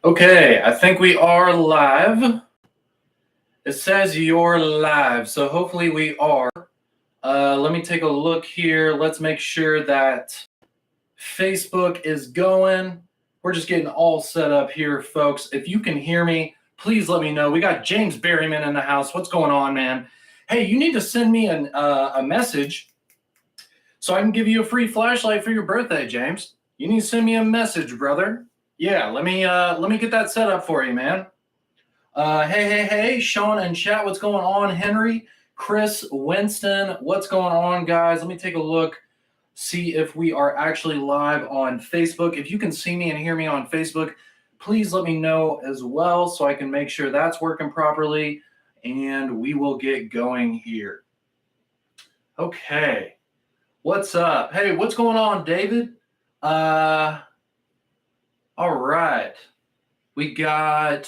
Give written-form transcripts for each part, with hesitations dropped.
Okay, I think we are live. It says you're live, so hopefully we are. Let me take a look here. Let's make sure that Facebook is going. We're just getting all set up here, folks. If you can hear me, please let me know. We got James Berryman in the house. What's going on, man? Hey, you need to send me a message so I can give you a free flashlight for your birthday, James. You need to send me a message, brother. Yeah, let me get that set up for you, man. Hey, Sean and chat, what's going on? Henry, Chris, Winston, what's going on, guys? Let me take a look, see if we are actually live on Facebook. If you can see me and hear me on Facebook, please let me know as well so I can make sure that's working properly, and we will get going here. Okay, what's up? Hey, what's going on, David? All right. We got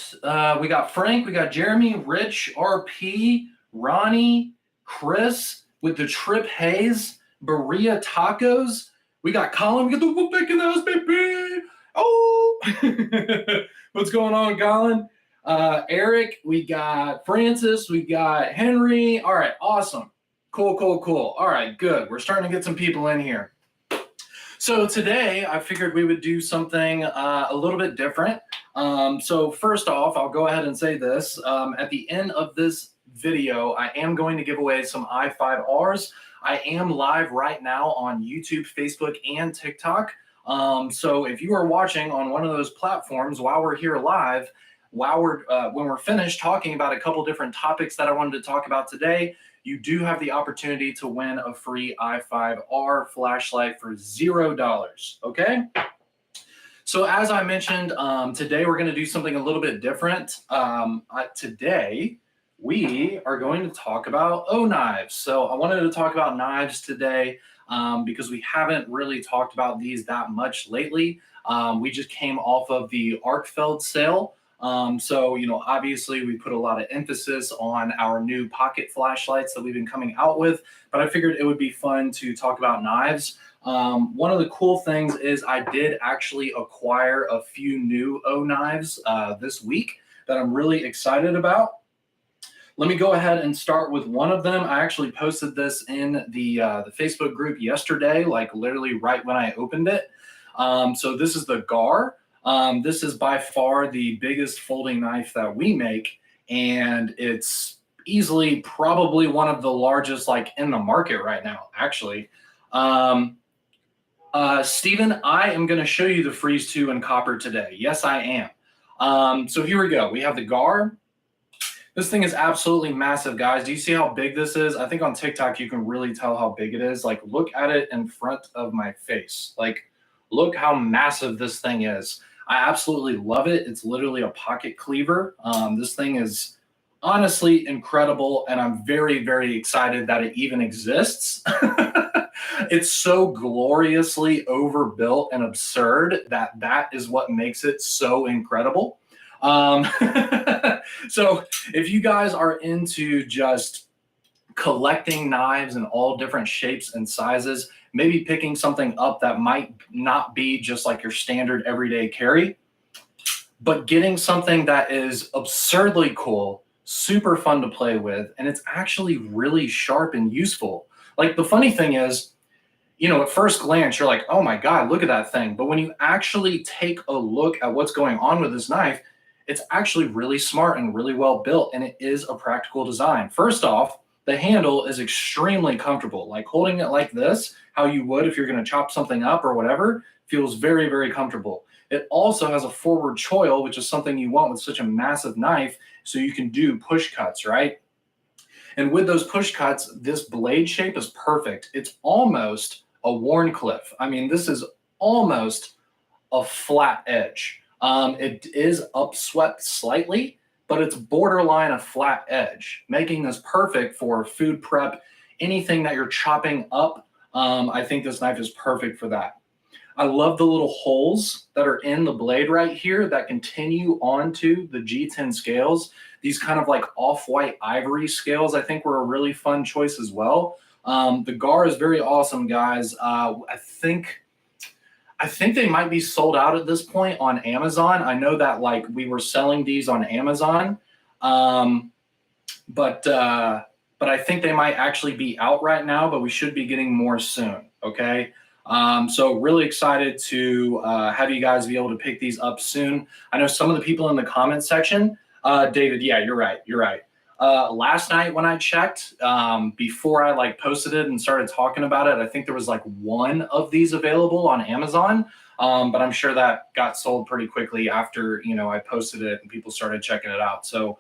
Frank, we got Jeremy, Rich, RP, Ronnie, Chris with the Trip Hayes, Berea Tacos. We got Colin, we got the whoop back in the house, baby. Oh, what's going on, Colin? Eric, we got Francis, we got Henry. All right, awesome. Cool. All right, good. We're starting to get some people in here. So today I figured we would do something a little bit different. So first off, I'll go ahead and say this. At the end of this video, I am going to give away some i5Rs. I am live right now on YouTube, Facebook, and TikTok. So if you are watching on one of those platforms while we're here live, when we're finished talking about a couple different topics that I wanted to talk about today, you do have the opportunity to win a free i5R flashlight for $0. Okay? So as I mentioned, today we're going to do something a little bit different. Today we are going to talk about knives. So I wanted to talk about knives today because we haven't really talked about these that much lately. We just came off of the Arkfeld sale. So, obviously we put a lot of emphasis on our new pocket flashlights that we've been coming out with, but I figured it would be fun to talk about knives. One of the cool things is I did actually acquire a few new knives this week that I'm really excited about. Let me go ahead and start with one of them. I actually posted this in the Facebook group yesterday, like literally right when I opened it. So this is the Gar. This is by far the biggest folding knife that we make, and it's easily probably one of the largest like in the market right now, actually. Stephen, I am going to show you the Freeze 2 in copper today. Yes, I am. So here we go. We have the Gar. This thing is absolutely massive, guys. Do you see how big this is? I think on TikTok you can really tell how big it is. Like, look at it in front of my face. Like, look how massive this thing is. I absolutely love it. It's literally a pocket cleaver. This thing is honestly incredible, and I'm very, very excited that it even exists. It's so gloriously overbuilt and absurd that is what makes it so incredible. So if you guys are into just collecting knives in all different shapes and sizes, maybe picking something up that might not be just like your standard everyday carry, but getting something that is absurdly cool, super fun to play with, and it's actually really sharp and useful. Like, the funny thing is, at first glance, you're like, oh my God, look at that thing. But when you actually take a look at what's going on with this knife, it's actually really smart and really well built, and it is a practical design. First off, the handle is extremely comfortable. Like, holding it like this, how you would if you're going to chop something up or whatever, feels very, very comfortable. It also has a forward choil, which is something you want with such a massive knife, so you can do push cuts, right? And with those push cuts, this blade shape is perfect. It's almost a Warncliffe. I mean, this is almost a flat edge. It is upswept slightly, but it's borderline a flat edge, making this perfect for food prep, anything that you're chopping up. I think this knife is perfect for that. I love the little holes that are in the blade right here that continue onto the G10 scales. These kind of like off-white ivory scales, I think, were a really fun choice as well. The Gar is very awesome, guys. I I think they might be sold out at this point on Amazon. I know that like we were selling these on Amazon, but I think they might actually be out right now. But we should be getting more soon. Okay. So really excited to have you guys be able to pick these up soon. I know some of the people in the comment section, David, yeah, you're right. You're right. Last night when I checked, before I like posted it and started talking about it, I think there was like one of these available on Amazon. But I'm sure that got sold pretty quickly after, you know, I posted it and people started checking it out. So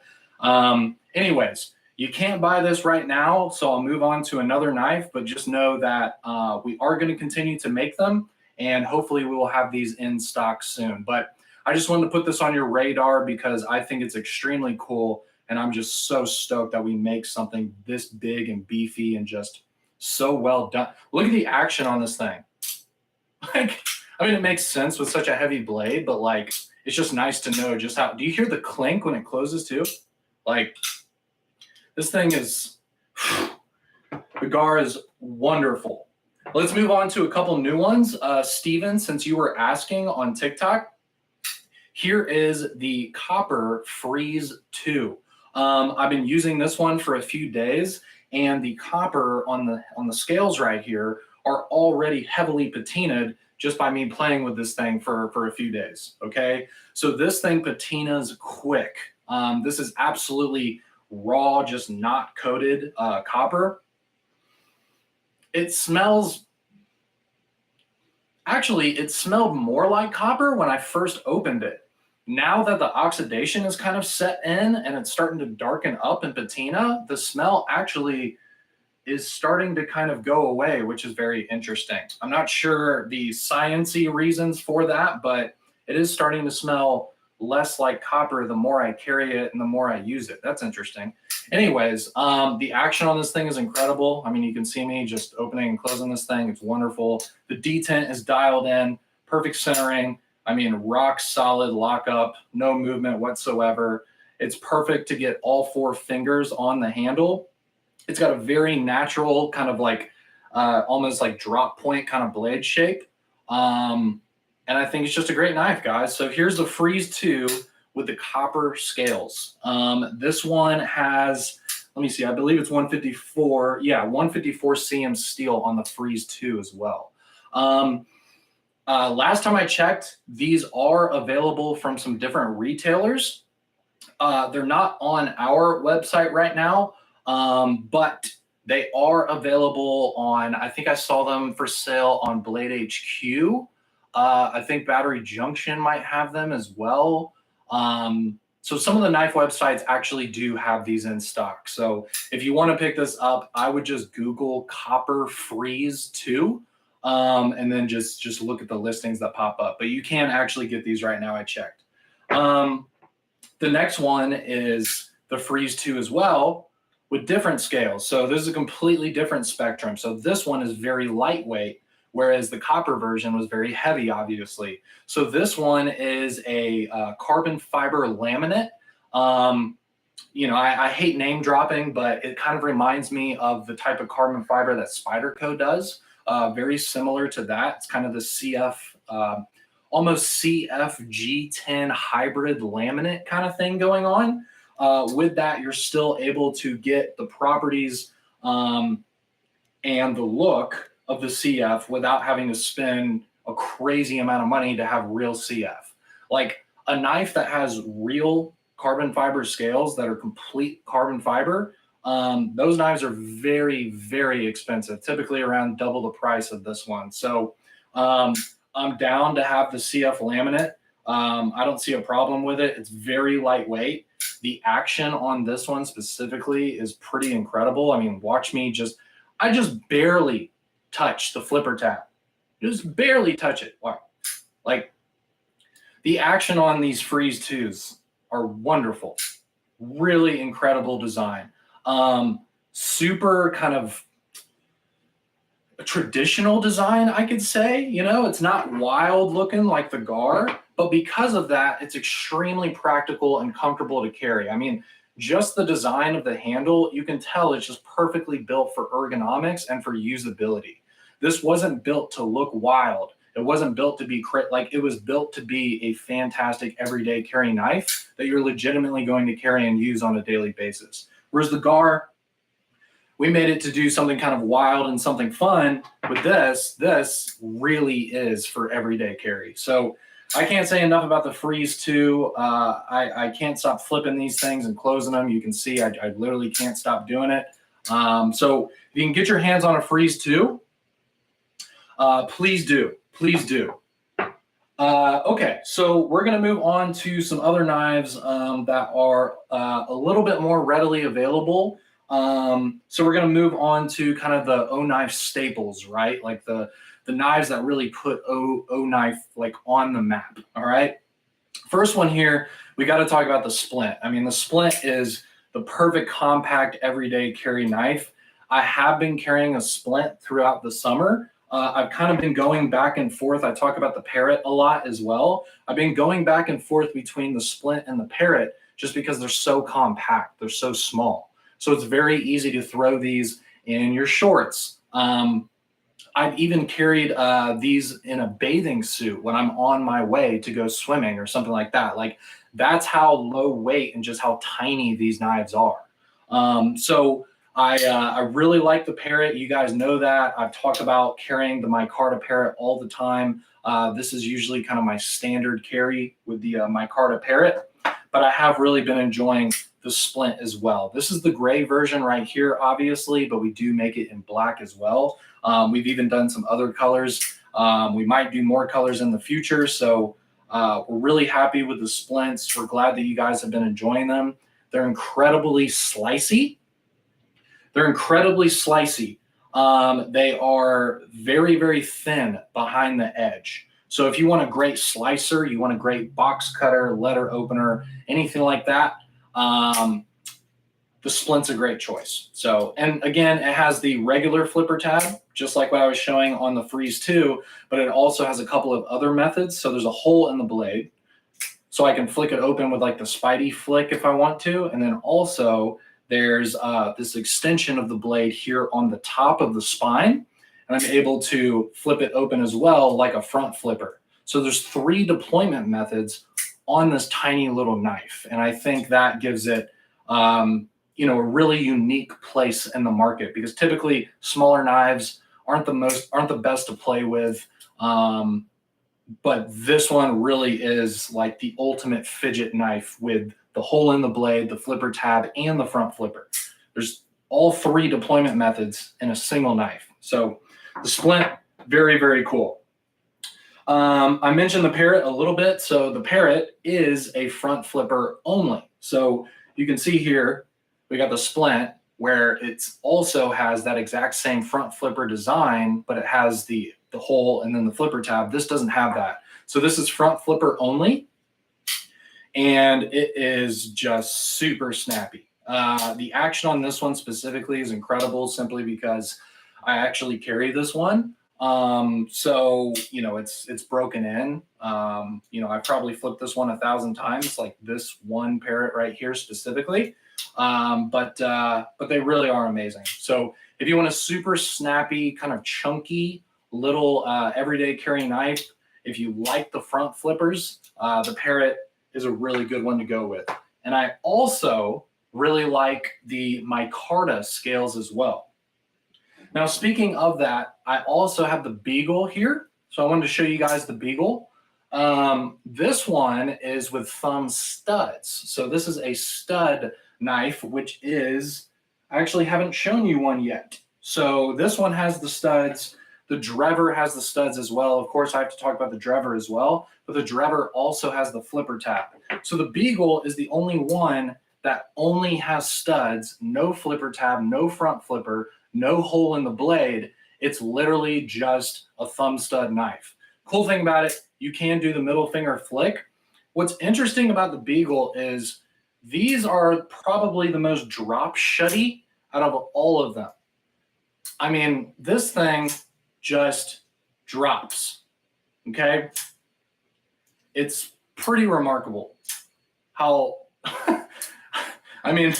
anyways, you can't buy this right now, so I'll move on to another knife, but just know that we are going to continue to make them, and hopefully we will have these in stock soon. But I just wanted to put this on your radar because I think it's extremely cool, and I'm just so stoked that we make something this big and beefy and just so well done. Look at the action on this thing. Like, I mean, it makes sense with such a heavy blade, but like, it's just nice to know just how. Do you hear the clink when it closes too? Like, this thing is, the GAR is wonderful. Let's move on to a couple new ones. Steven, since you were asking on TikTok, here is the Copper Freeze 2. I've been using this one for a few days, and the copper on the scales right here are already heavily patinaed just by me playing with this thing for a few days, okay? So this thing patinas quick. This is absolutely raw, just not coated copper. It smells, actually, it smelled more like copper when I first opened it. Now that the oxidation is kind of set in and it's starting to darken up and patina, the smell actually is starting to kind of go away, which is very interesting. I'm not sure the science-y reasons for that, but it is starting to smell less like copper the more I carry it and the more I use it. That's interesting. Anyways, the action on this thing is incredible. I mean, you can see me just opening and closing this thing. It's wonderful. The detent is dialed in, perfect centering. I mean, rock solid lockup, no movement whatsoever. It's perfect to get all 4 fingers on the handle. It's got a very natural kind of like almost like drop point kind of blade shape. And I think it's just a great knife, guys. So here's the Freeze 2 with the copper scales. This one has, let me see, I believe it's 154. Yeah, 154 cm steel on the Freeze 2 as well. Last time I checked, these are available from some different retailers. They're not on our website right now, but they are available on, I think I saw them for sale on Blade HQ. I think Battery Junction might have them as well. So some of the knife websites actually do have these in stock. So if you want to pick this up, I would just Google Copper Freeze 2, and then just look at the listings that pop up. But you can actually get these right now. I checked. The next one is the Freeze 2 as well with different scales. So this is a completely different spectrum. So this one is very lightweight, whereas the copper version was very heavy, obviously. So this one is a carbon fiber laminate. You know, I hate name dropping, but it kind of reminds me of the type of carbon fiber that Spyderco does. Very similar to that. It's kind of the CF, almost CF G10 hybrid laminate kind of thing going on. With that, you're still able to get the properties and the look of the CF without having to spend a crazy amount of money to have real CF. Like a knife that has real carbon fiber scales that are complete carbon fiber, those knives are very, very expensive, typically around double the price of this one. So I'm down to have the CF laminate. I don't see a problem with it. It's very lightweight. The action on this one specifically is pretty incredible. I mean, watch me I just barely touch the flipper tab. Just barely touch it. Wow. Like the action on these Freeze 2s are wonderful. Really incredible design. Super kind of a traditional design, I could say. You know, it's not wild looking like the GAR, but because of that, it's extremely practical and comfortable to carry. I mean, just the design of the handle, you can tell it's just perfectly built for ergonomics and for usability. This wasn't built to look wild. It wasn't built to be it was built to be a fantastic everyday carry knife that you're legitimately going to carry and use on a daily basis. Whereas the GAR, we made it to do something kind of wild and something fun. With this really is for everyday carry. So I can't say enough about the Freeze 2. I can't stop flipping these things and closing them. You can see I literally can't stop doing it. So if you can get your hands on a Freeze 2, please do. Please do. Okay, so we're going to move on to some other knives that are a little bit more readily available. So we're going to move on to kind of the O-knife staples, right? Like the knives that really put O-knife like on the map. All right. First one here, we got to talk about the Splint. I mean, the Splint is the perfect compact everyday carry knife. I have been carrying a Splint throughout the summer. I've kind of been going back and forth. I talk about the Parrot a lot as well. I've been going back and forth between the Splint and the Parrot just because they're so compact. They're so small. So it's very easy to throw these in your shorts. I've even carried these in a bathing suit when I'm on my way to go swimming or something like that. Like that's how low weight and just how tiny these knives are. So I really like the Parrot. You guys know that. I've talked about carrying the micarta Parrot all the time. This is usually kind of my standard carry with the micarta Parrot, but I have really been enjoying the Splint as well. This is the gray version right here, obviously, but we do make it in black as well. We've even done some other colors. We might do more colors in the future. So we're really happy with the Splints. We're glad that you guys have been enjoying them. They're incredibly slicey. They're incredibly slicey. They are very, very thin behind the edge. So if you want a great slicer, you want a great box cutter, letter opener, anything like that, the Splint's a great choice. So, and again, it has the regular flipper tab, just like what I was showing on the Freeze 2, but it also has a couple of other methods. So there's a hole in the blade, so I can flick it open with like the Spidey flick if I want to. And then also there's this extension of the blade here on the top of the spine, and I'm able to flip it open as well like a front flipper. So there's 3 deployment methods on this tiny little knife, and I think that gives it a really unique place in the market, because typically smaller knives aren't the best to play with, but this one really is like the ultimate fidget knife with the hole in the blade, the flipper tab, and the front flipper. There's all 3 deployment methods in a single knife. So the Splint, very, very cool. I mentioned the Parrot a little bit. So the Parrot is a front flipper only. So you can see here, we got the Splint where it also has that exact same front flipper design, but it has the hole and then the flipper tab. This doesn't have that. So this is front flipper only, and it is just super snappy. The action on this one specifically is incredible, simply because I actually carry this one. So, it's broken in. I've probably flipped this one 1,000 times, like this one Parrot right here specifically. But they really are amazing. So if you want a super snappy, kind of chunky little everyday carry knife, if you like the front flippers, the Parrot is a really good one to go with. And I also really like the micarta scales as well. Now, speaking of that, I also have the Beagle here. So I wanted to show you guys the Beagle. This one is with thumb studs. So this is a stud knife, which is, I actually haven't shown you one yet. So this one has the studs. The Drever has the studs as well. Of course, I have to talk about the Drever as well, but the Drever also has the flipper tab. So the Beagle is the only one that only has studs, no flipper tab, no front flipper, no hole in the blade. It's literally just a thumb stud knife. Cool thing about it, you can do the middle finger flick. What's interesting about the Beagle is these are probably the most drop shutty out of all of them. I mean, this thing just drops, okay? It's pretty remarkable how, I mean,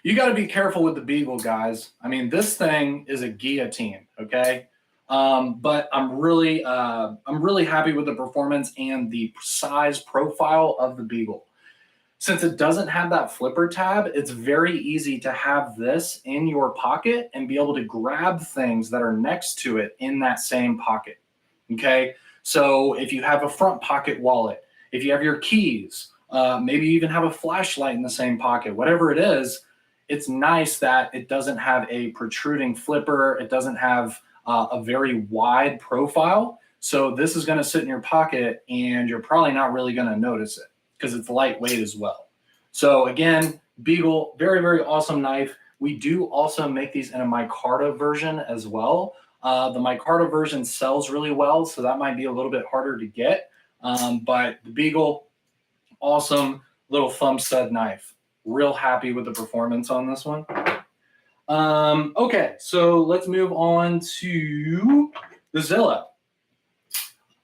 you got to be careful with the Beagle, guys. I mean, this thing is a guillotine, okay? But I'm really happy with the performance and the size profile of the Beagle. Since it doesn't have that flipper tab, it's very easy to have this in your pocket and be able to grab things that are next to it in that same pocket. Okay, so if you have a front pocket wallet, if you have your keys, maybe you even have a flashlight in the same pocket, whatever it is, it's nice that it doesn't have a protruding flipper. It doesn't have a very wide profile. So this is going to sit in your pocket and you're probably not really going to notice it because it's lightweight as well. So again, Beagle, very, very awesome knife. We do also make these in a micarta version as well. The micarta version sells really well, so that might be a little bit harder to get. But the Beagle, awesome little thumb stud knife. Real happy with the performance on this one. Okay, so let's move on to the Zilla.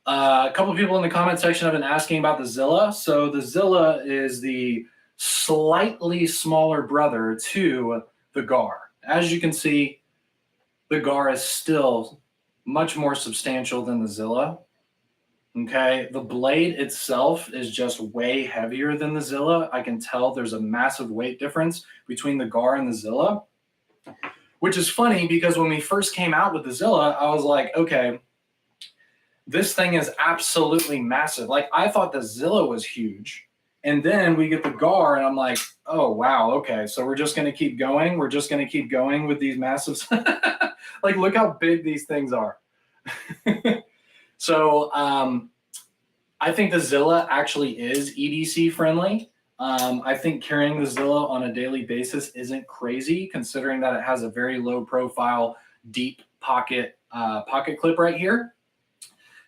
A couple of people in the comment section have been asking about the Zilla. So the Zilla is the slightly smaller brother to the Gar. As you can see, the Gar is still much more substantial than the Zilla. Okay, the blade itself is just way heavier than the Zilla. I can tell there's a massive weight difference between the Gar and the Zilla, which is funny because when we first came out with the Zilla, I was like, okay, this thing is absolutely massive. Like, I thought the Zilla was huge. And then we get the Gar, and I'm like, oh, wow, okay, so we're just going to keep going? We're just going to keep going with these massive... Like, look how big these things are. So I think the Zilla actually is EDC friendly. I think carrying the Zilla on a daily basis isn't crazy, considering that it has a very low profile, deep pocket clip right here.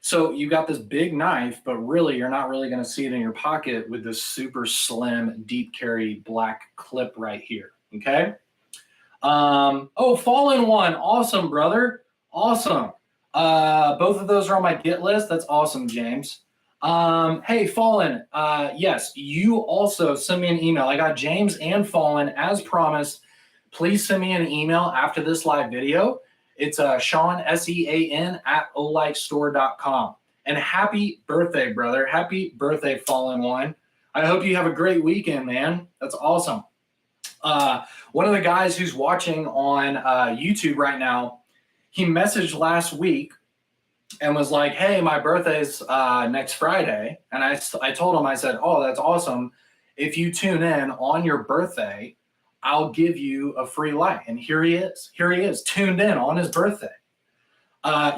So you got this big knife, but really you're not really going to see it in your pocket with this super slim, deep carry black clip right here. Okay. Oh, Fallen One. Awesome, brother. Awesome. Both of those are on my get list. That's awesome, James. Hey, Fallen. Yes, you also send me an email. I got James and Fallen as promised. Please send me an email after this live video. It's Sean, SEAN, @olightstore.com. And happy birthday, brother. Happy birthday, Fallen One. I hope you have a great weekend, man. That's awesome. One of the guys who's watching on YouTube right now, he messaged last week and was like, hey, my birthday's next Friday. And I told him, I said, oh, that's awesome. If you tune in on your birthday, I'll give you a free light. And here he is. Here he is, tuned in on his birthday.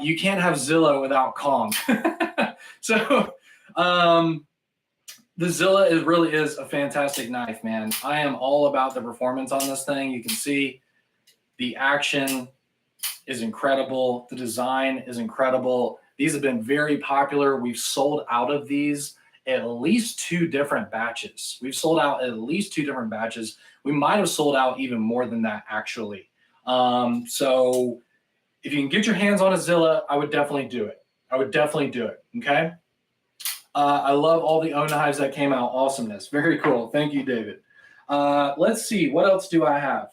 You can't have Zilla without Kong. So the Zilla really is a fantastic knife, man. I am all about the performance on this thing. You can see the action is incredible. The design is incredible. These have been very popular. We've sold out of these at least 2 different batches. We've sold out at least 2 different batches. We might have sold out even more than that, actually. So if you can get your hands on a Zilla, I would definitely do it. I would definitely do it, okay? I love all the O knives that came out. Awesomeness. Very cool. Thank you, David. Let's see. What else do I have?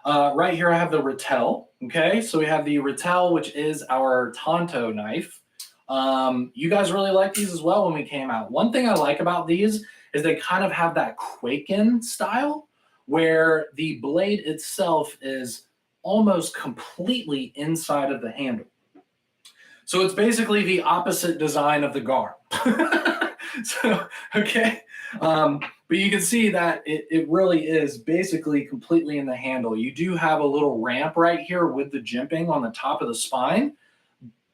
Right here, I have the Rattel. Okay, so we have the Rattel, which is our Tonto knife. You guys really like these as well when we came out. One thing I like about these is they kind of have that Quaken style where the blade itself is almost completely inside of the handle. So it's basically the opposite design of the Gar. So, okay. But you can see that it really is basically completely in the handle. You do have a little ramp right here with the jimping on the top of the spine,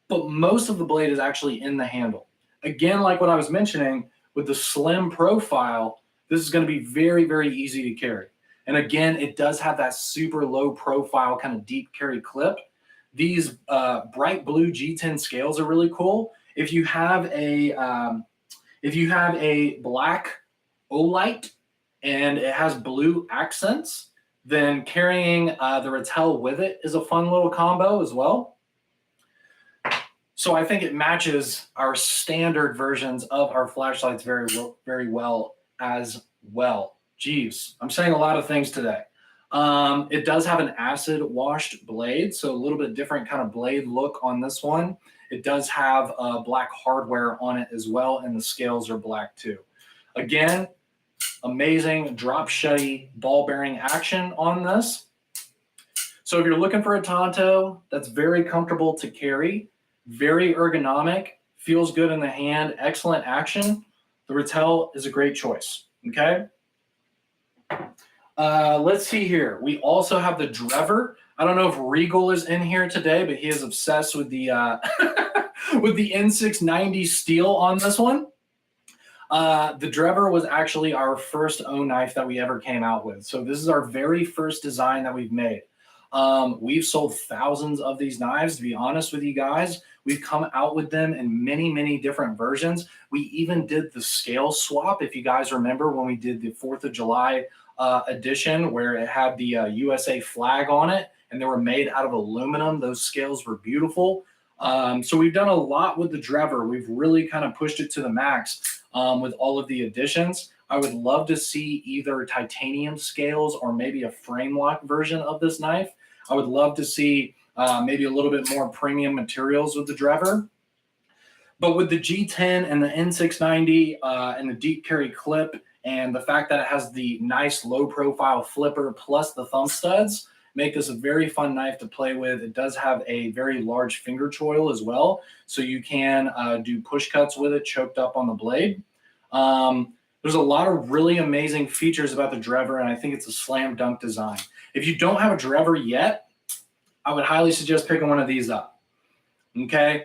but most of the blade is actually in the handle. Again, like what I was mentioning, with the slim profile, this is going to be very, very easy to carry. And again, it does have that super low profile kind of deep carry clip. These bright blue G10 scales are really cool. If you have a black Olight and it has blue accents, then carrying the Rattel with it is a fun little combo as well. So I think it matches our standard versions of our flashlights very, very well as well. Geez, I'm saying a lot of things today. It does have an acid washed blade, so a little bit different kind of blade look on this one. It does have black hardware on it as well, and the scales are black too. Again, amazing drop shutty ball bearing action on this. So if you're looking for a Tonto that's very comfortable to carry, very ergonomic, feels good in the hand, excellent action, the Rattel is a great choice, okay? Let's see here. We also have the Drever. I don't know if Regal is in here today, but he is obsessed with the with the N690 steel on this one. The Drever was actually our first O knife that we ever came out with. So this is our very first design that we've made. We've sold thousands of these knives, to be honest with you guys. We've come out with them in many, many different versions. We even did the scale swap, if you guys remember when we did the 4th of July edition where it had the USA flag on it and they were made out of aluminum. Those scales were beautiful. So we've done a lot with the Drever. We've really kind of pushed it to the max with all of the additions. I would love to see either titanium scales or maybe a frame lock version of this knife. I would love to see maybe a little bit more premium materials with the Drever. But with the G10 and the N690 and the deep carry clip and the fact that it has the nice low profile flipper plus the thumb studs, make this a very fun knife to play with. It does have a very large finger choil as well, so you can do push cuts with it choked up on the blade. There's a lot of really amazing features about the Drever, and I think it's a slam dunk design. If you don't have a Drever yet, I would highly suggest picking one of these up, okay?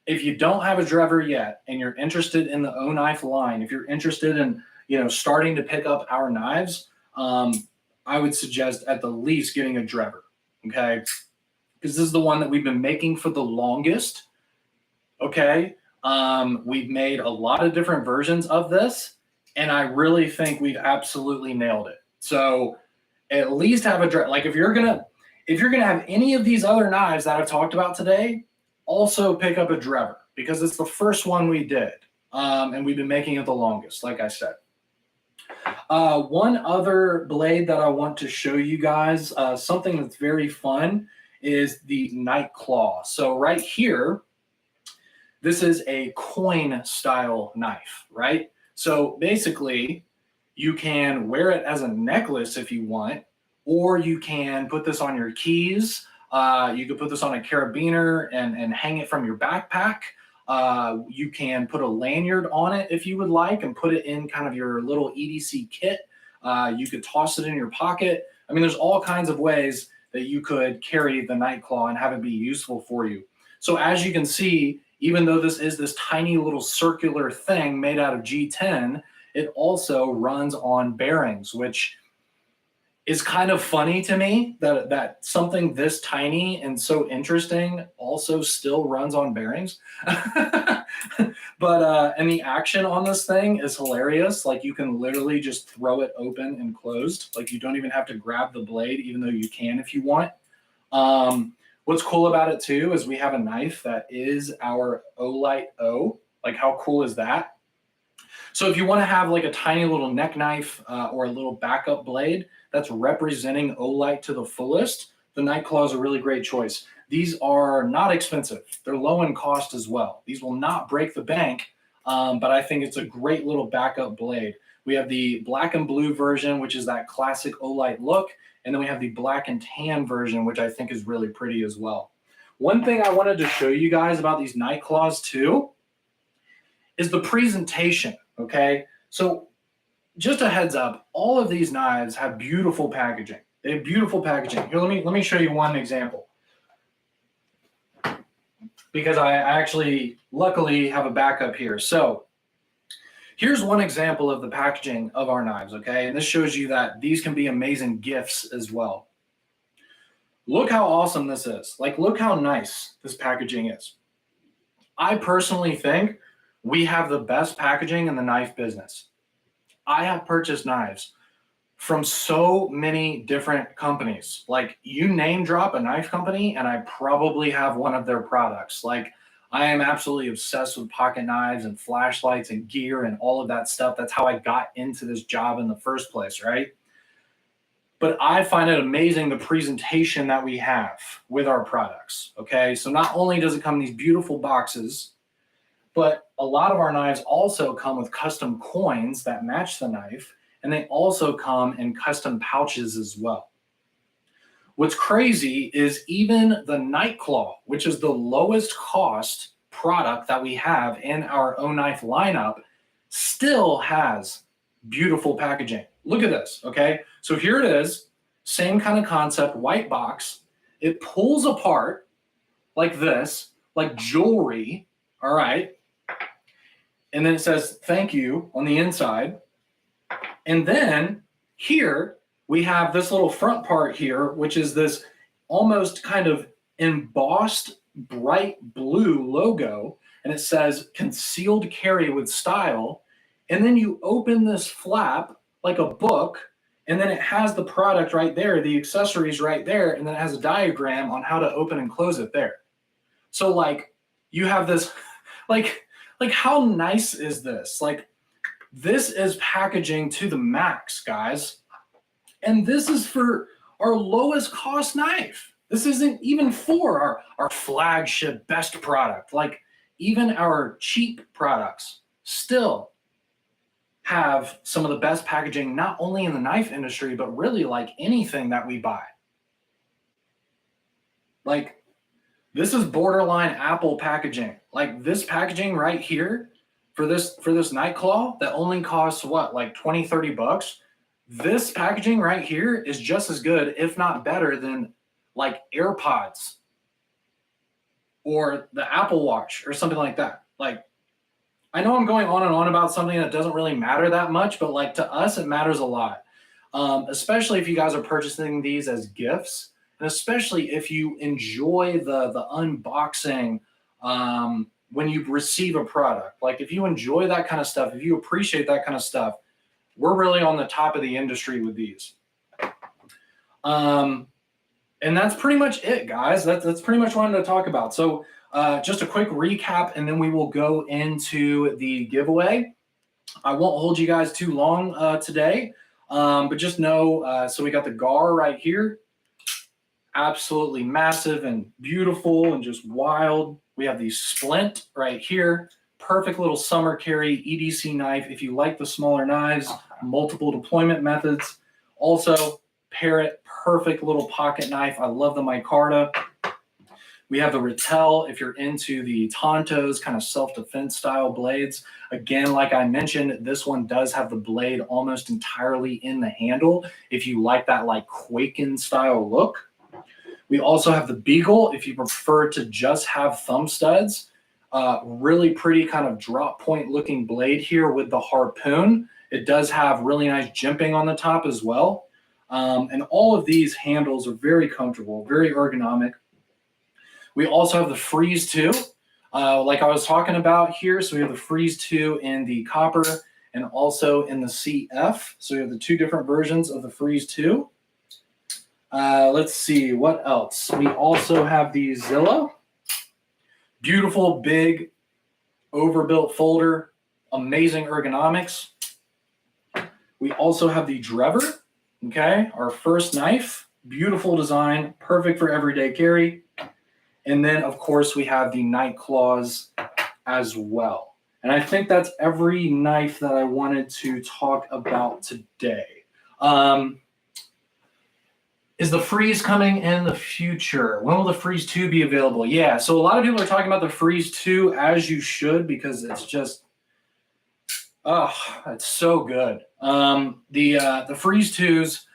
If you don't have a Drever yet and you're interested in the O knife line, if you're interested in starting to pick up our knives, I would suggest at the least getting a Drever, okay? Because this is the one that we've been making for the longest, okay? We've made a lot of different versions of this, and I really think we've absolutely nailed it. So at least have a Drever. Like if you're gonna have any of these other knives that I've talked about today, also pick up a Drever because it's the first one we did, and we've been making it the longest, like I said. One other blade that I want to show you guys, something that's very fun, is the Night Claw. So right here, this is a coin style knife, right? So basically, you can wear it as a necklace if you want, or you can put this on your keys. You could put this on a carabiner and hang it from your backpack. You can put a lanyard on it if you would like and put it in kind of your little EDC kit. You could toss it in your pocket. I mean, there's all kinds of ways that you could carry the Night Claw and have it be useful for you. So as you can see, even though this is this tiny little circular thing made out of G10, it also runs on bearings, which is kind of funny to me that something this tiny and so interesting also still runs on bearings. But and the action on this thing is hilarious. Like you can literally just throw it open and closed. Like you don't even have to grab the blade, even though you can if you want. What's cool about it too is we have a knife that is our Olight O. Like how cool is that? So if you want to have like a tiny little neck knife or a little backup blade that's representing Olight to the fullest, the Night Claw is a really great choice. These are not expensive. They're low in cost as well. These will not break the bank, but I think it's a great little backup blade. We have the black and blue version, which is that classic Olight look, and then we have the black and tan version, which I think is really pretty as well. One thing I wanted to show you guys about these Night Claws too is the presentation, okay? So just a heads up, all of these knives have beautiful packaging. They have beautiful packaging. Here, let me show you one example. Because I actually, luckily, have a backup here. So here's one example of the packaging of our knives, okay? And this shows you that these can be amazing gifts as well. Look how awesome this is. Like, look how nice this packaging is. I personally think we have the best packaging in the knife business. I have purchased knives from so many different companies. Like you name drop a knife company and I probably have one of their products. Like I am absolutely obsessed with pocket knives and flashlights and gear and all of that stuff. That's how I got into this job in the first place, right? but I find it amazing the presentation that we have with our products, okay? So not only does it come in these beautiful boxes, but a lot of our knives also come with custom coins that match the knife, and they also come in custom pouches as well. What's crazy is even the Night Claw, which is the lowest cost product that we have in our own knife lineup, still has beautiful packaging. Look at this, okay? So here it is, same kind of concept, white box. It pulls apart like this, like jewelry, all right? And then it says, thank you on the inside. And then here we have this little front part here, which is this almost kind of embossed bright blue logo. And it says concealed carry with style. And then you open this flap like a book, and then it has the product right there, the accessories right there, and then it has a diagram on how to open and close it there. So like you have this, like how nice is this? Like this is packaging to the max, guys. And this is for our lowest cost knife. This isn't even for our flagship best product. Like even our cheap products still have some of the best packaging, not only in the knife industry, but really like anything that we buy. Like this is borderline Apple packaging. Like this packaging right here for this Night Claw that only costs what, like 20, 30 bucks. This packaging right here is just as good, if not better than like AirPods or the Apple Watch or something like that. Like, I know I'm going on and on about something that doesn't really matter that much, but like to us, it matters a lot. Especially if you guys are purchasing these as gifts, and especially if you enjoy the unboxing when you receive a product. Like if you enjoy that kind of stuff, if you appreciate that kind of stuff, we're really on the top of the industry with these. And that's pretty much it, guys. That's pretty much what I'm going to talk about. So just a quick recap, and then we will go into the giveaway. I won't hold you guys too long today, but just know, so we got the GAR right here. Absolutely massive and beautiful and just wild. We have the Splint right here. Perfect little summer carry EDC knife. If you like the smaller knives, multiple deployment methods. Also, Parrot, perfect little pocket knife. I love the micarta. We have the Rattel if you're into the Tontos, kind of self-defense style blades. Again, like I mentioned, this one does have the blade almost entirely in the handle if you like that like Quaken style look. We also have the Beagle if you prefer to just have thumb studs. Really pretty kind of drop point looking blade here with the harpoon. It does have really nice jimping on the top as well. And all of these handles are very comfortable, very ergonomic. We also have the Freeze 2, like I was talking about here. So we have the Freeze 2 in the copper and also in the CF. So we have the two different versions of the Freeze 2. Let's see, what else? We also have the Zilla. Beautiful, big, overbuilt folder. Amazing ergonomics. We also have the Drever, okay? Our first knife. Beautiful design, perfect for everyday carry. And then, of course, we have the Night Claws as well. And I think that's every knife that I wanted to talk about today. Is the Freeze coming in the future? When will the Freeze 2 be available? Yeah, so a lot of people are talking about the Freeze 2, as you should, because it's just, oh, it's so good. The Freeze 2s,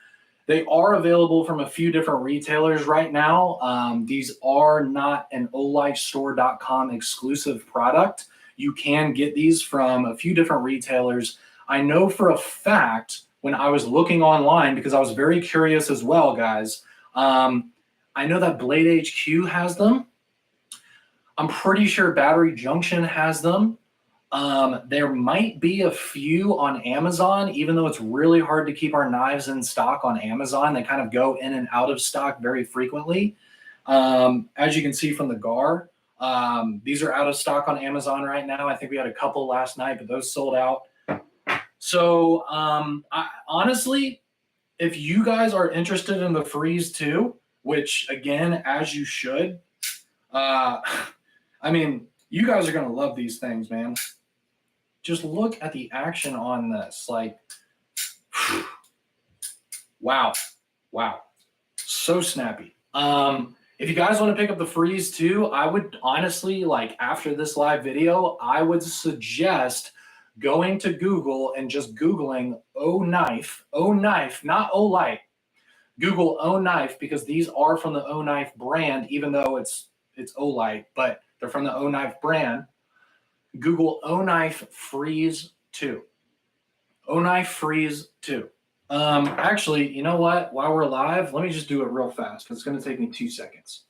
they are available from a few different retailers right now. These are not an OlightStore.com exclusive product. You can get these from a few different retailers. I know for a fact, when I was looking online, because I was very curious as well, guys, I know that Blade HQ has them. I'm pretty sure Battery Junction has them. There might be a few on Amazon, even though it's really hard to keep our knives in stock on Amazon. They kind of go in and out of stock very frequently. As you can see from the GAR, these are out of stock on Amazon right now. I think we had a couple last night, but those sold out. So honestly, if you guys are interested in the Freeze 2, which again, as you should, I mean, you guys are going to love these things, man. Just look at the action on this. Like, wow. So snappy. If you guys want to pick up the Freeze 2, I would honestly, like, after this live video, I would suggest going to Google and just Googling O-Knife, not Olight. Google O-Knife, because these are from the O-Knife brand, even though it's Olight, but they're from the O-Knife brand. Google O-Knife Freeze 2. O-Knife Freeze 2. Actually, you know what? While we're live, let me just do it real fast because it's going to take me 2 seconds.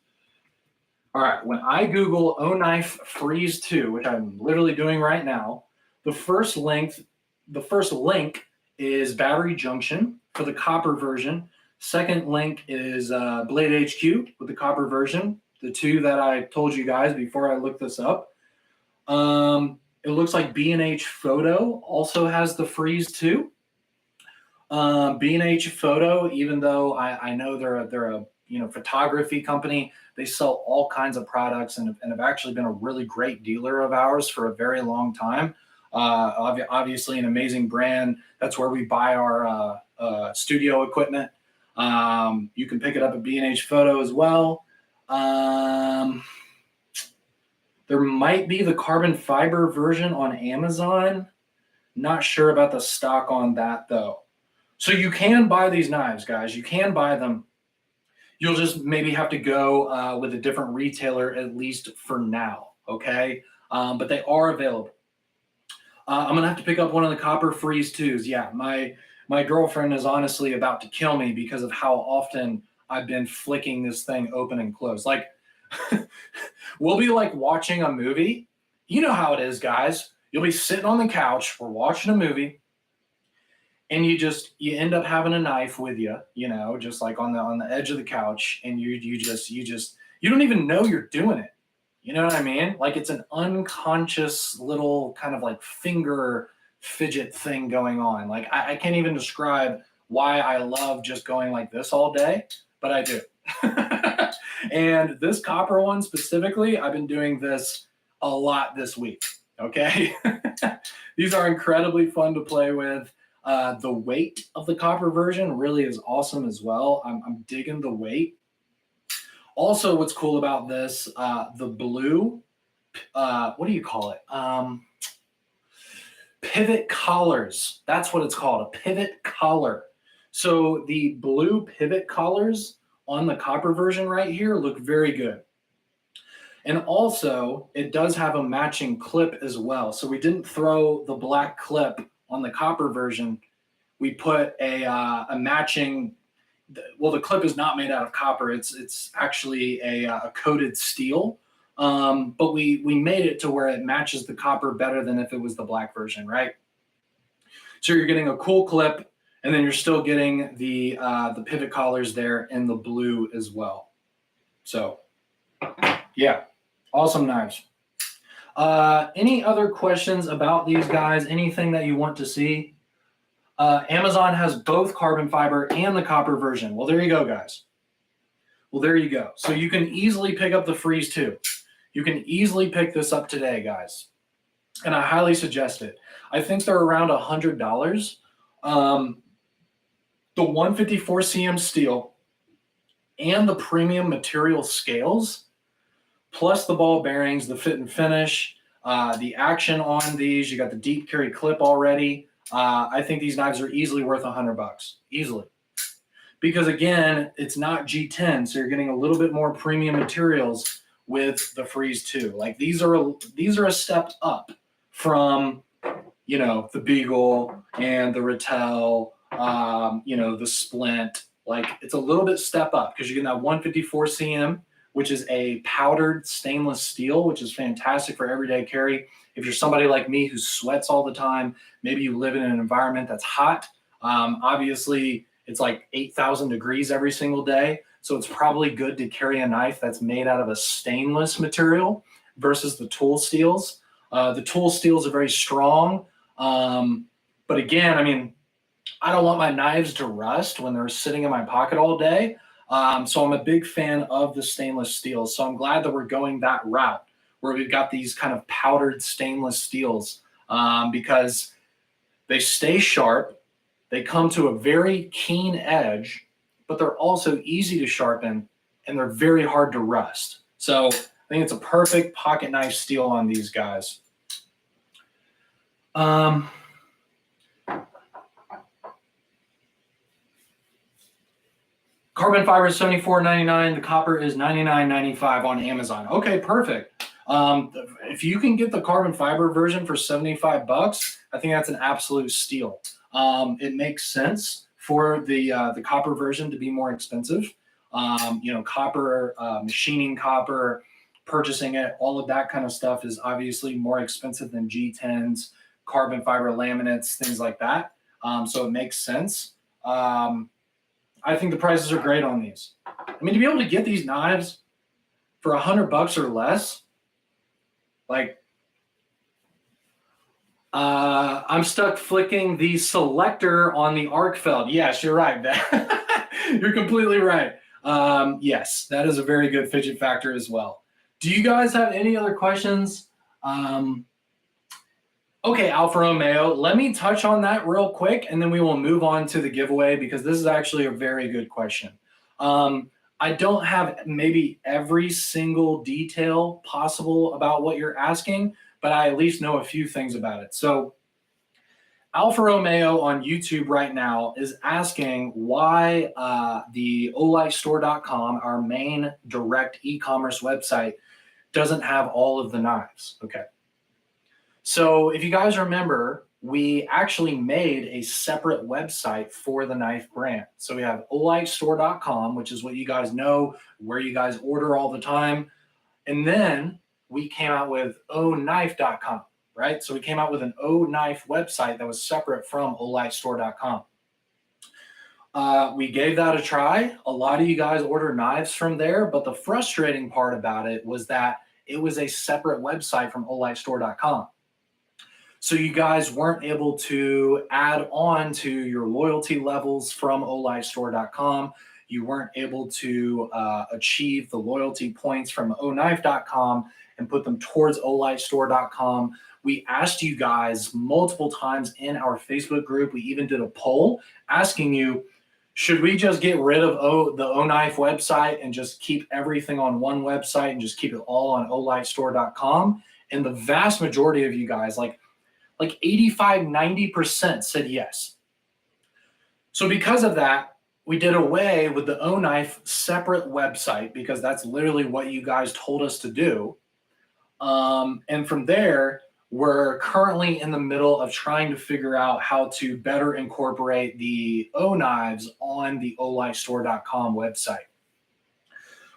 All right. When I Google O-Knife Freeze 2, which I'm literally doing right now, the first link is Battery Junction for the copper version. Second link is Blade HQ with the copper version, the two that I told you guys before I looked this up. It looks like B&H Photo also has the Freeze 2. B&H Photo, even though I know they're a photography company, they sell all kinds of products and have actually been a really great dealer of ours for a very long time. Obviously an amazing brand. That's where we buy our studio equipment. You can pick it up at B&H Photo as well. There might be the carbon fiber version on Amazon. Not sure about the stock on that though. So you can buy these knives, guys. You can buy them. You'll just maybe have to go with a different retailer, at least for now, okay? But they are available. I'm going to have to pick up one of the copper Freeze 2s. Yeah, my girlfriend is honestly about to kill me because of how often I've been flicking this thing open and closed. Like, we'll be like watching a movie. You know how it is, guys. You'll be sitting on the couch. We're watching a movie. And you end up having a knife with you, just like on the edge of the couch, and you don't even know you're doing it. You know what I mean? Like it's an unconscious little kind of like finger fidget thing going on. Like I can't even describe why I love just going like this all day, but I do. And this copper one specifically, I've been doing this a lot this week. Okay. These are incredibly fun to play with. The weight of the copper version really is awesome as well. I'm digging the weight. Also, what's cool about this, the blue, what do you call it? Pivot collars. That's what it's called, a pivot collar. So the blue pivot collars on the copper version right here look very good. And also, it does have a matching clip as well. So we didn't throw the black clip on the copper version. We put a matching, well, the clip is not made out of copper. It's actually a coated steel, but we made it to where it matches the copper better than if it was the black version, right? So you're getting a cool clip, and then you're still getting the pivot collars there in the blue as well. So, yeah, awesome knives. Any other questions about these guys? Anything that you want to see? Amazon has both carbon fiber and the copper version. Well, there you go, guys. Well, there you go. So you can easily pick up the Freeze 2. You can easily pick this up today, guys. And I highly suggest it. I think they're around $100. The 154 cm steel and the premium material scales, plus the ball bearings, the fit and finish, the action on these. You got the deep carry clip already. I think these knives are easily worth $100, easily. Because again, it's not G10, so you're getting a little bit more premium materials with the Freeze 2. Like these are a step up from, the Beagle and the Rattel, the Splint. Like it's a little bit step up because you're getting that 154 cm, which is a powdered stainless steel, which is fantastic for everyday carry. If you're somebody like me who sweats all the time, maybe you live in an environment that's hot. Obviously, it's like 8,000 degrees every single day. So it's probably good to carry a knife that's made out of a stainless material versus the tool steels. The tool steels are very strong. But again, I mean, I don't want my knives to rust when they're sitting in my pocket all day. So I'm a big fan of the stainless steels. So I'm glad that we're going that route where we've got these kind of powdered stainless steels because they stay sharp. They come to a very keen edge, but they're also easy to sharpen and they're very hard to rust. So I think it's a perfect pocket knife steel on these guys. Carbon fiber is $74.99. The copper is $99.95 on Amazon. Okay, perfect. If you can get the carbon fiber version for $75, I think that's an absolute steal. It makes sense for the copper version to be more expensive. Copper, machining copper, purchasing it, all of that kind of stuff is obviously more expensive than G10s, carbon fiber laminates, things like that. So it makes sense. I think the prices are great on these. I mean, to be able to get these knives for $100 or less, like, I'm stuck flicking the selector on the arc feld. Yes, you're right. You're completely right. Yes, that is a very good fidget factor as well. Do you guys have any other questions? Okay, Alfa Romeo, let me touch on that real quick, and then we will move on to the giveaway because this is actually a very good question. I don't have maybe every single detail possible about what you're asking, but I at least know a few things about it. So Alfa Romeo on YouTube right now is asking why the olightstore.com, our main direct e-commerce website, doesn't have all of the knives. Okay. So if you guys remember, we actually made a separate website for the knife brand. So we have olightstore.com, which is what you guys know, where you guys order all the time. And then we came out with oknife.com, right? So we came out with an oknife website that was separate from olightstore.com. We gave that a try. A lot of you guys order knives from there, but the frustrating part about it was that it was a separate website from olightstore.com. So you guys weren't able to add on to your loyalty levels from olightstore.com. You weren't able to achieve the loyalty points from oknife.com and put them towards olightstore.com. We asked you guys multiple times in our Facebook group. We even did a poll asking you, should we just get rid of the oknife website and just keep everything on one website and just keep it all on olightstore.com? And the vast majority of you guys, like 85, 90% said yes. So because of that, we did away with the oknife separate website because that's literally what you guys told us to do. And from there, we're currently in the middle of trying to figure out how to better incorporate the oknives on the olightstore.com website,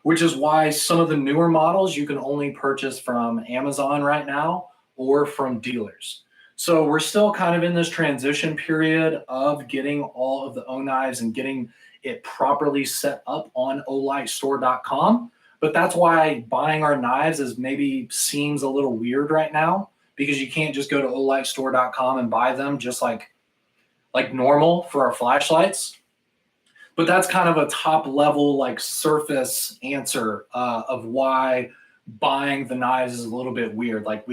which is why some of the newer models you can only purchase from Amazon right now or from dealers. So we're still kind of in this transition period of getting all of the oknives and getting it properly set up on olightstore.com. But that's why buying our knives is maybe seems a little weird right now, because you can't just go to olightstore.com and buy them just like normal for our flashlights. But that's kind of a top level, like surface answer of why buying the knives is a little bit weird. Like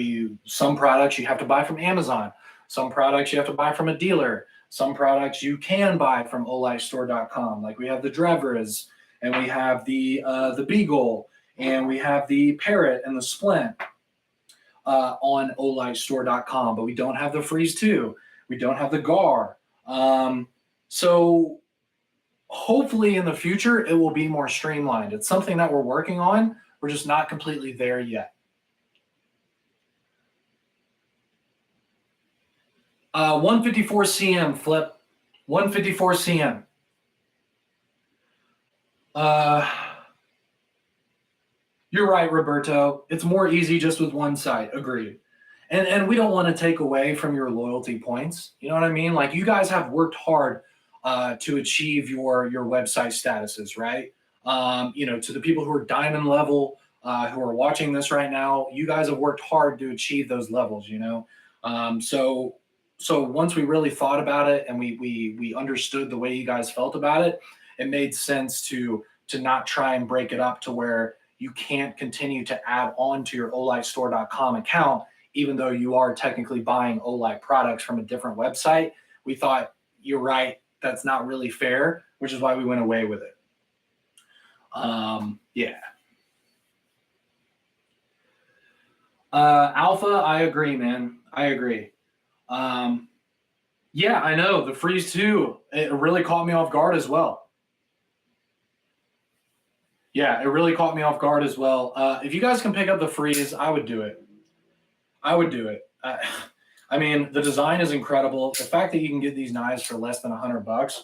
some products you have to buy from Amazon, some products you have to buy from a dealer, some products you can buy from olightstore.com. Like we have the Drevers, and we have the Beagle, and we have the Parrot and the Splint on olightstore.com, but we don't have the Freeze 2. We don't have the Gar. So hopefully in the future it will be more streamlined. It's something that we're working on. We're just not completely there yet. 154 cm flip, 154 cm. You're right, Roberto. It's more easy just with one side. Agreed. And we don't want to take away from your loyalty points. You know what I mean? Like you guys have worked hard to achieve your website statuses, right? To the people who are diamond level, who are watching this right now, you guys have worked hard to achieve those levels, So so once we really thought about it and we understood the way you guys felt about it, it made sense to not try and break it up to where you can't continue to add on to your olightstore.com account, even though you are technically buying Olight products from a different website. We thought, you're right, that's not really fair, which is why we went away with it. Yeah. Alpha, I agree, man. I agree. Yeah, I know. The freeze too, it really caught me off guard as well. Yeah, it really caught me off guard as well. If you guys can pick up the freeze, I would do it. I would do it. I mean, the design is incredible. The fact that you can get these knives for less than $100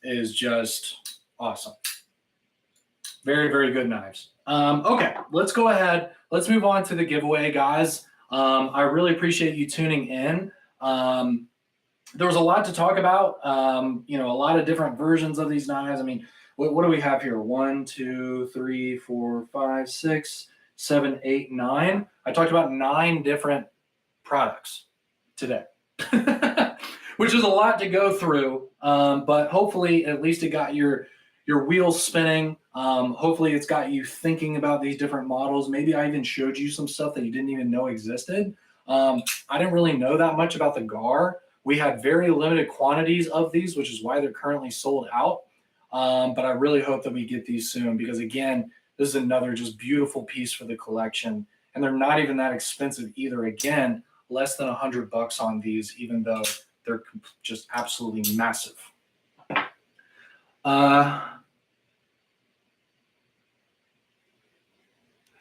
is just awesome. Very, very good knives. Okay, let's go ahead. Let's move on to the giveaway, guys. I really appreciate you tuning in. There was a lot to talk about. A lot of different versions of these knives. I mean, what do we have here? 1, 2, 3, 4, 5, 6, 7, 8, 9. I talked about 9 different products today, which is a lot to go through. But hopefully, at least it got your wheels spinning. Hopefully, it's got you thinking about these different models. Maybe I even showed you some stuff that you didn't even know existed. I didn't really know that much about the GAR. We had very limited quantities of these, which is why they're currently sold out. But I really hope that we get these soon because, again, this is another just beautiful piece for the collection. And they're not even that expensive either. Again, less than $100 on these, even though they're just absolutely massive.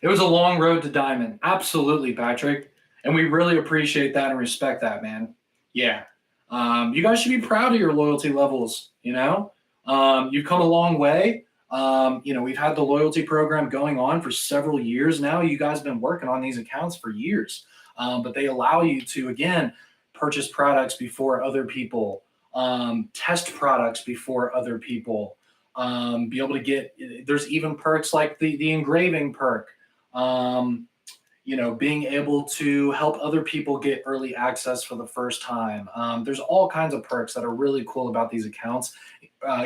It was a long road to diamond. Absolutely, Patrick. And we really appreciate that and respect that, man. Yeah. You guys should be proud of your loyalty levels, You've come a long way. We've had the loyalty program going on for several years now. You guys have been working on these accounts for years. But they allow you to, again, purchase products before other people, test products before other people, be able to get, there's even perks like the engraving perk, being able to help other people get early access for the first time. There's all kinds of perks that are really cool about these accounts.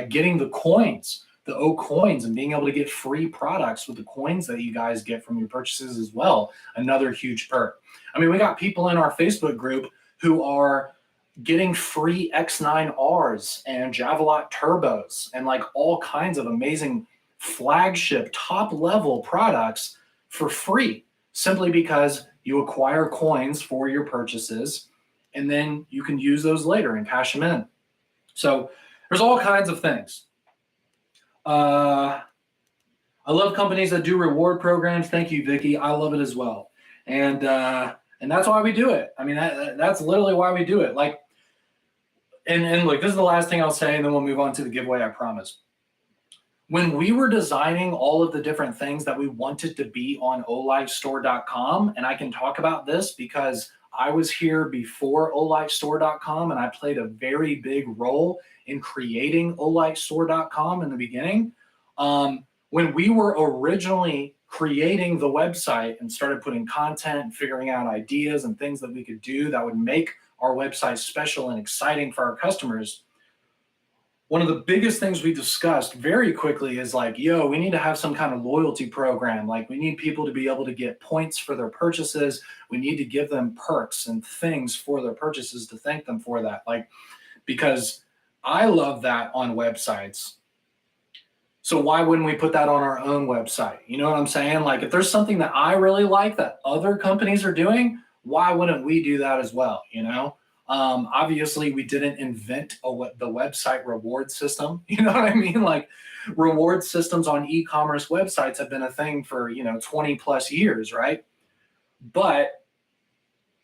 Getting the coins, the O coins, and being able to get free products with the coins that you guys get from your purchases as well. Another huge perk. I mean, we got people in our Facebook group who are getting free X9Rs and Javelot turbos and like all kinds of amazing flagship top level products for free, simply because you acquire coins for your purchases and then you can use those later and cash them in. So there's all kinds of things. I love companies that do reward programs. Thank you, Vicky. I love it as well. And that's why we do it. I mean, that's literally why we do it. Like, and look, this is the last thing I'll say, and then we'll move on to the giveaway, I promise. When we were designing all of the different things that we wanted to be on olightstore.com, and I can talk about this because I was here before olightstore.com, and I played a very big role in creating olightstore.com in the beginning. When we were originally creating the website and started putting content and figuring out ideas and things that we could do that would make our website special and exciting for our customers, one of the biggest things we discussed very quickly is like, we need to have some kind of loyalty program. Like, we need people to be able to get points for their purchases. We need to give them perks and things for their purchases to thank them for that. Like, because I love that on websites. So why wouldn't we put that on our own website? You know what I'm saying? Like, if there's something that I really like that other companies are doing, why wouldn't we do that as well? Obviously, we didn't invent the website reward system. You know what I mean? Like, reward systems on e-commerce websites have been a thing for 20 plus years, right? But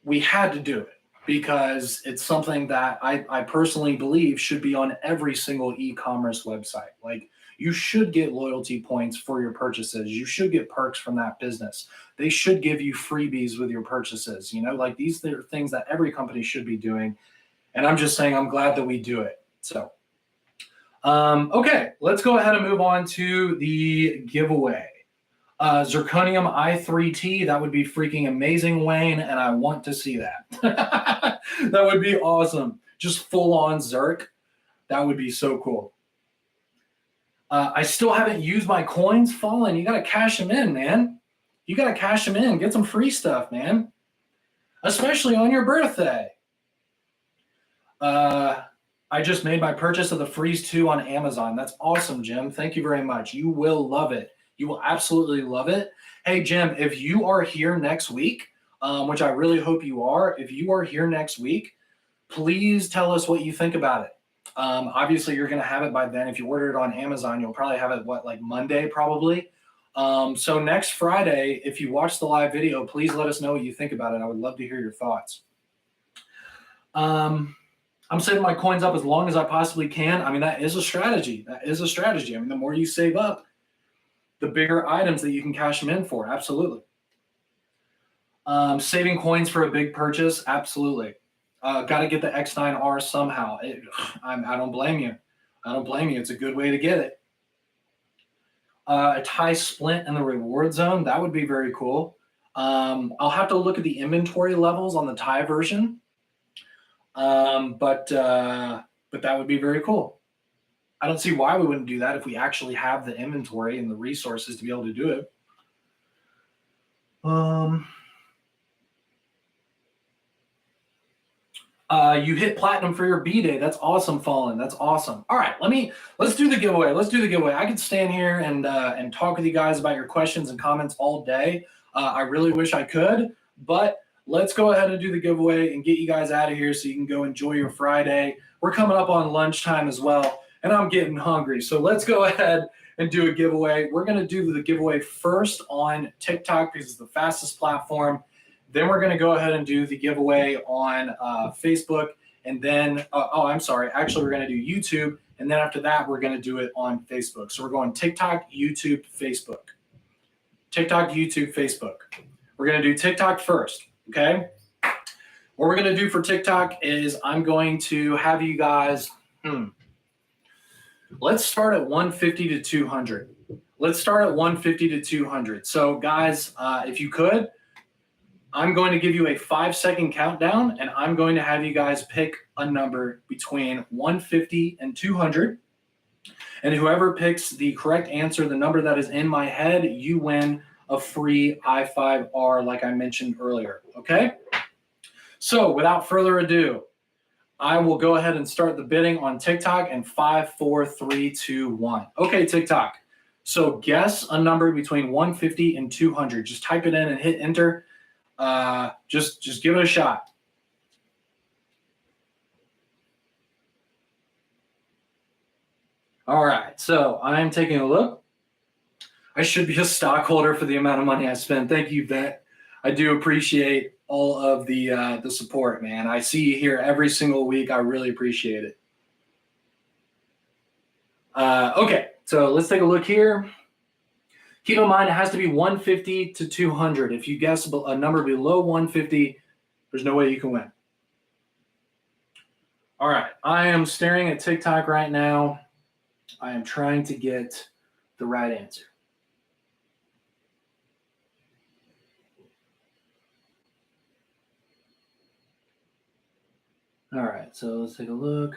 we had to do it because it's something that I personally believe should be on every single e-commerce website. Like, you should get loyalty points for your purchases. You should get perks from that business. They should give you freebies with your purchases. Like, these are things that every company should be doing. And I'm just saying, I'm glad that we do it. So, okay, let's go ahead and move on to the giveaway. Zirconium i3T, that would be freaking amazing, Wayne, and I want to see that. That would be awesome. Just full on Zirc. That would be so cool. I still haven't used my coins, Fallen. You got to cash them in, man. You got to cash them in. Get some free stuff, man. Especially on your birthday. I just made my purchase of the Freeze 2 on Amazon. That's awesome, Jim. Thank you very much. You will love it. You will absolutely love it. Hey, Jim, if you are here next week, which I really hope you are, if you are here next week, please tell us what you think about it. Obviously, you're going to have it by then. If you order it on Amazon, you'll probably have it, like Monday, probably. So next Friday, if you watch the live video, please let us know what you think about it. I would love to hear your thoughts. I'm saving my coins up as long as I possibly can. I mean, that is a strategy. That is a strategy. I mean, the more you save up, the bigger items that you can cash them in for. Absolutely. Saving coins for a big purchase. Absolutely. Got to get the X9R somehow. I don't blame you. I don't blame you. It's a good way to get it. A tie splint in the reward zone. That would be very cool. I'll have to look at the inventory levels on the tie version. But that would be very cool. I don't see why we wouldn't do that if we actually have the inventory and the resources to be able to do it. You hit platinum for your B-Day. That's awesome, Fallen. That's awesome. All right, let's do the giveaway. Let's do the giveaway. I could stand here and talk with you guys about your questions and comments all day. I really wish I could, but let's go ahead and do the giveaway and get you guys out of here so you can go enjoy your Friday. We're coming up on lunchtime as well, and I'm getting hungry. So let's go ahead and do a giveaway. We're going to do the giveaway first on TikTok because it's the fastest platform. Then we're going to go ahead and do the giveaway on Facebook. And then, actually, we're going to do YouTube. And then after that, we're going to do it on Facebook. So we're going TikTok, YouTube, Facebook. TikTok, YouTube, Facebook. We're going to do TikTok first. Okay, what we're going to do for TikTok is I'm going to have you guys, let's start at 150 to 200. Let's start at 150 to 200. So guys, if you could, I'm going to give you a 5-second countdown and I'm going to have you guys pick a number between 150 and 200. And whoever picks the correct answer, the number that is in my head, you win a free i5R like I mentioned earlier, okay? So without further ado, I will go ahead and start the bidding on TikTok in 5, 4, 3, 2, 1. Okay, TikTok. So guess a number between 150 and 200. Just type it in and hit enter. Just give it a shot. All right, so I'm taking a look. I should be a stockholder for the amount of money I spend. Thank you, Vet. I do appreciate all of the support, man. I see you here every single week. I really appreciate it. Okay, so let's take a look here. Keep in mind, it has to be 150 to 200. If you guess a number below 150, there's no way you can win. All right, I am staring at TikTok right now. I am trying to get the right answer. All right, so let's take a look.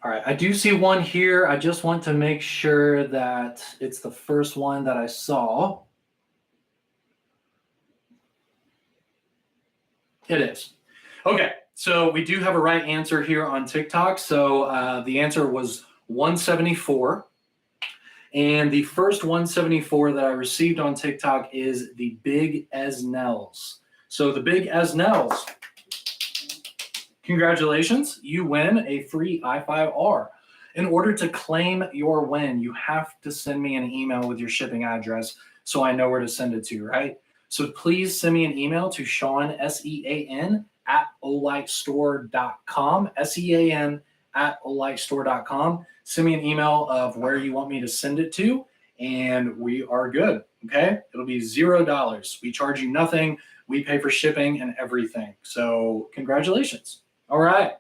All right, I do see one here. I just want to make sure that it's the first one that I saw. It is. Okay, so we do have a right answer here on TikTok. So the answer was 174. And the first 174 that I received on TikTok is the Big Esnels. So the Big Esnels, congratulations, you win a free i5R. In order to claim your win, you have to send me an email with your shipping address so I know where to send it to, right? So please send me an email to Sean, S-E-A-N, at olightstore.com, S-E-A-N, at olightstore.com. Send me an email of where you want me to send it to, and we are good, okay? It'll be $0. We charge you nothing. We pay for shipping and everything. So congratulations. All right.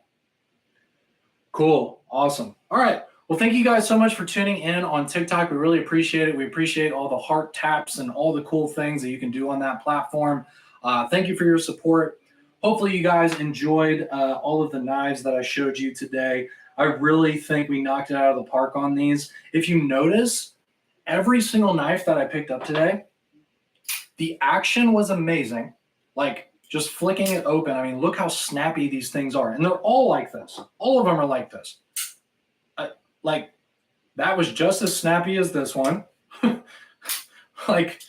Cool. Awesome. All right. Well, thank you guys so much for tuning in on TikTok. We really appreciate it. We appreciate all the heart taps and all the cool things that you can do on that platform. Thank you for your support. Hopefully you guys enjoyed all of the knives that I showed you today. I really think we knocked it out of the park on these. If you notice, every single knife that I picked up today, the action was amazing. Like just flicking it open. I mean, look how snappy these things are. And they're all like this. All of them are like this. Like that was just as snappy as this one. Like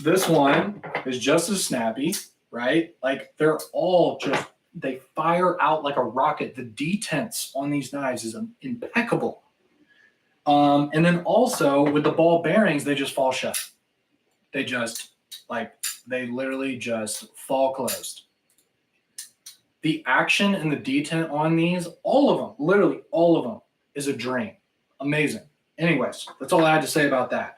this one is just as snappy, right? Like they're all just, they fire out like a rocket. The detents on these knives is impeccable. And then also with the ball bearings, they just fall shut. They just they literally just fall closed. The action and the detent on these, all of them, literally all of them, is a dream. Amazing. Anyways, that's all I had to say about that.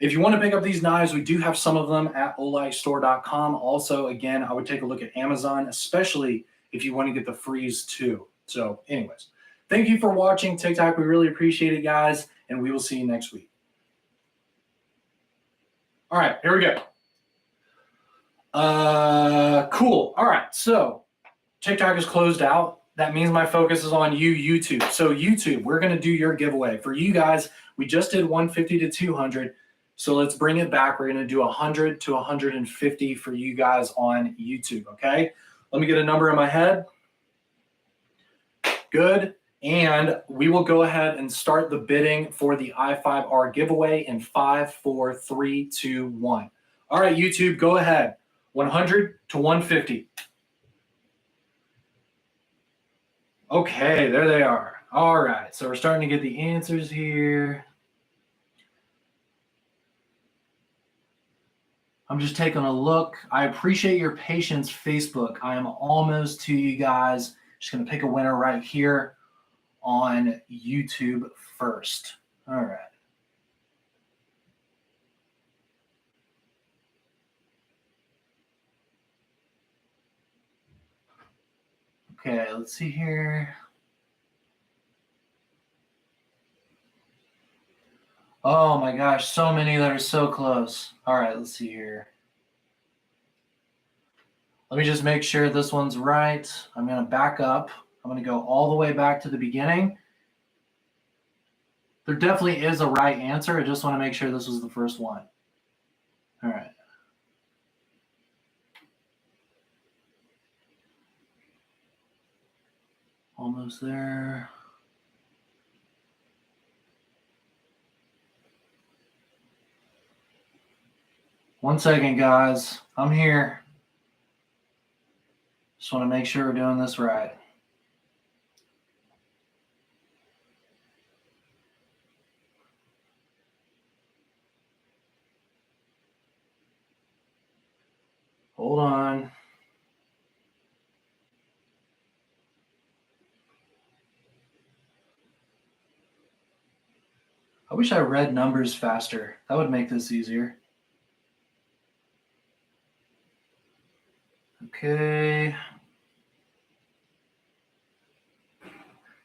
If you want to pick up these knives, we do have some of them at olightstore.com. Also, again, I would take a look at Amazon, especially if you want to get the freeze too. So anyways, thank you for watching TikTok. We really appreciate it, guys, and we will see you next week. All right, here we go. Cool. All right, so TikTok is closed out. That means my focus is on you, YouTube. So YouTube, we're going to do your giveaway. For you guys, we just did 150 to 200. So let's bring it back. We're going to do 100 to 150 for you guys on YouTube, okay? Let me get a number in my head. Good. And we will go ahead and start the bidding for the i5R giveaway in 5, 4, 3, 2, 1. All right, YouTube, go ahead. 100 to 150. Okay, there they are. All right, so we're starting to get the answers here. I'm just taking a look. I appreciate your patience, Facebook. I am almost to you guys. Just going to pick a winner right here on YouTube first. All right. Okay, let's see here. Oh my gosh, so many that are so close. All right, let's see here. Let me just make sure this one's right. I'm going to back up. I'm going to go all the way back to the beginning. There definitely is a right answer. I just want to make sure this was the first one. All right. Almost there. One second, guys. I'm here. Just want to make sure we're doing this right. Hold on. I wish I read numbers faster. That would make this easier. Okay.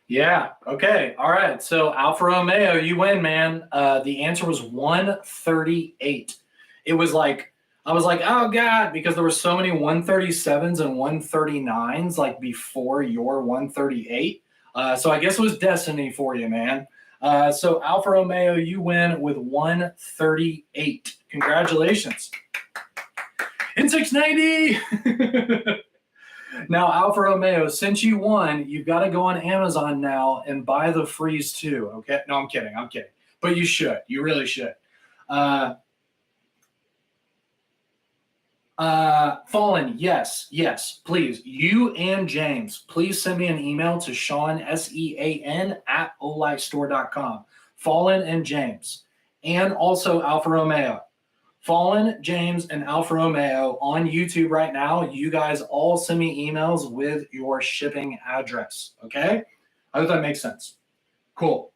Yeah. Okay. All right. So Alfa Romeo, you win, man. The answer was 138. It was like, I was like, oh God, because there were so many 137s and 139s like before your 138. So I guess it was destiny for you, man. So Alfa Romeo, you win with 138. Congratulations. In 690. Now, Alfa Romeo, since you won, you've got to go on Amazon now and buy the freeze too. Okay? No, I'm kidding. I'm kidding. But you should. You really should. Fallen, yes, please. You and James, please send me an email to Sean, SEAN, at olightstore.com. Fallen and James. And also Alfa Romeo. Fallen, James, and Alfa Romeo on YouTube right now. You guys all send me emails with your shipping address. Okay? I hope that makes sense. Cool.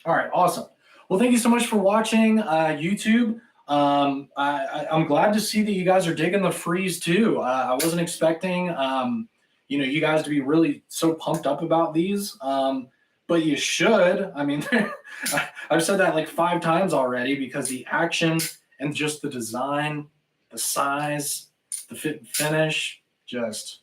All right, awesome. Well, thank you so much for watching YouTube. I'm glad to see that you guys are digging the freeze too. I wasn't expecting, you guys to be really so pumped up about these. but you should. I mean, I've said that like 5 times already because the action and just the design, the size, the fit and finish, just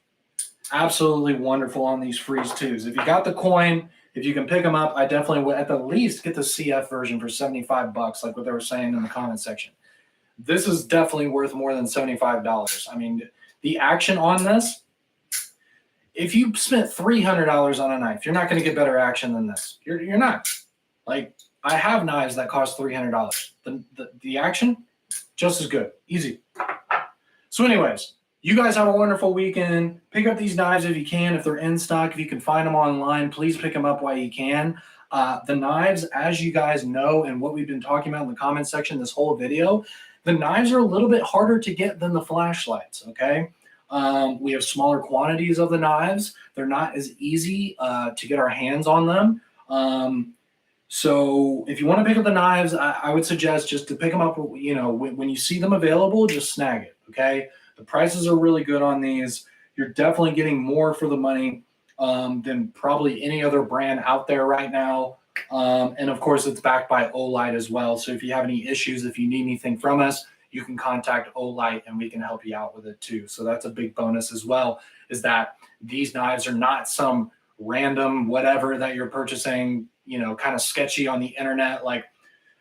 absolutely wonderful on these Freeze 2s. If you got the coin, if you can pick them up, I definitely would at the least get the CF version for $75, like what they were saying in the comment section. This is definitely worth more than $75. I mean, the action on this, if you spent $300 on a knife, you're not going to get better action than this. You're not. Like, I have knives that cost $300. The action, just as good. Easy. So anyways, you guys have a wonderful weekend. Pick up these knives if you can. If they're in stock, if you can find them online, please pick them up while you can. The knives, as you guys know, and what we've been talking about in the comment section this whole video, the knives are a little bit harder to get than the flashlights, okay? We have smaller quantities of the knives. They're not as easy to get our hands on them. So if you want to pick up the knives, I would suggest just to pick them up, you know, when you see them available, just snag it, okay? The prices are really good on these. You're definitely getting more for the money than probably any other brand out there right now. And of course, it's backed by Olight as well. So if you have any issues, if you need anything from us, you can contact Olight and we can help you out with it too. So that's a big bonus as well, is that these knives are not some random whatever that you're purchasing, you know, kind of sketchy on the internet. Like,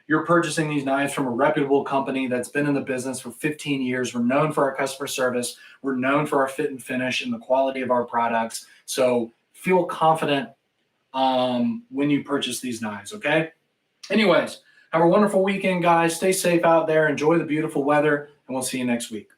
you're purchasing these knives from a reputable company that's been in the business for 15 years. We're known for our customer service. We're known for our fit and finish and the quality of our products. So feel confident when you purchase these knives, okay? Anyways, have a wonderful weekend, guys. Stay safe out there. Enjoy the beautiful weather, and we'll see you next week.